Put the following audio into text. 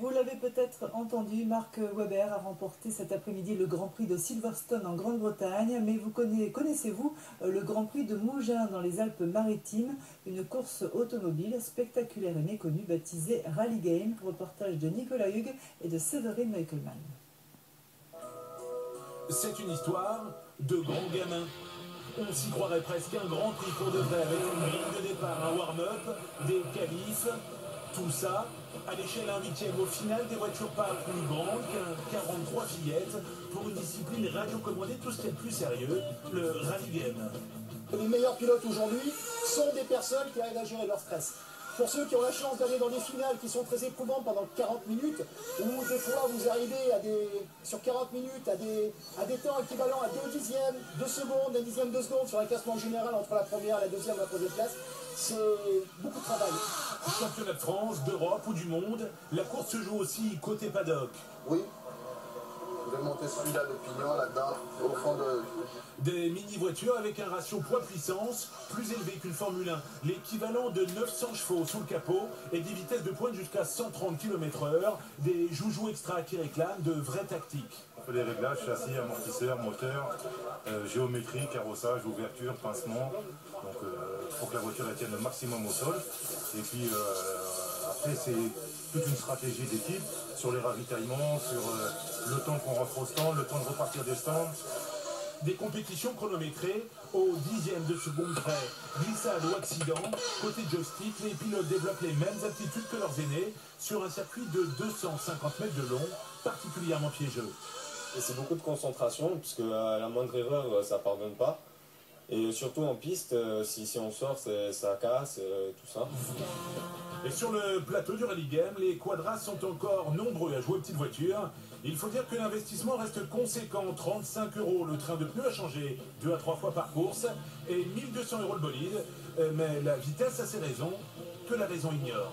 Vous l'avez peut-être entendu, Mark Webber a remporté cet après-midi le Grand Prix de Silverstone en Grande-Bretagne. Mais connaissez-vous le Grand Prix de Mougins dans les Alpes-Maritimes, une course automobile spectaculaire et méconnue baptisée Rally Game? Reportage de Nicolas Hugues et de Séverine Meukelmann. C'est une histoire de grands gamins. On s'y croirait presque, un Grand Prix pour de vrai, avec une ligne de départ, un warm-up, des qualifs, tout ça à l'échelle 1/8. Au final, des voitures pas plus grandes qu'un 43 fillettes pour une discipline radiocommandée, tout ce qui est le plus sérieux, le rally game. Les meilleurs pilotes aujourd'hui sont des personnes qui arrivent à gérer leur stress. Pour ceux qui ont la chance d'aller dans des finales qui sont très éprouvantes pendant 40 minutes, ou des fois vous arrivez sur 40 minutes à des temps équivalents à 2 dixièmes, 2 secondes, 1 dixième de seconde sur un classement général entre la première, la deuxième et la troisième place, c'est beaucoup de travail. Championnat de France, d'Europe ou du monde, la course se joue aussi côté paddock. Oui. Vous pouvez monter celui-là d'opinion là-dedans, au fond de... Des mini-voitures avec un ratio poids-puissance plus élevé qu'une Formule 1, l'équivalent de 900 chevaux sous le capot et des vitesses de pointe jusqu'à 130 km/h, des joujoux extra qui réclament de vraies tactiques. On fait les réglages, châssis, amortisseur, moteur, géométrie, carrossage, ouverture, pincement, donc pour que la voiture elle tienne le maximum au sol. Et puis après c'est toute une stratégie d'équipe sur les ravitaillements, sur le temps qu'on rentre au stand, le temps de repartir des stands. Des compétitions chronométrées au dixième de seconde près. Glissade ou accident, côté joystick, les pilotes développent les mêmes aptitudes que leurs aînés sur un circuit de 250 mètres de long, particulièrement piégeux. Et c'est beaucoup de concentration, puisque à la moindre erreur, ça pardonne pas. Et surtout en piste, si on sort, ça casse, tout ça. Et sur le plateau du Rally Game, les quadras sont encore nombreux à jouer aux petites voitures. Il faut dire que l'investissement reste conséquent, 35 € le train de pneus à changer 2 à 3 fois par course et 1200 € le bolide. Mais la vitesse a ses raisons que la raison ignore.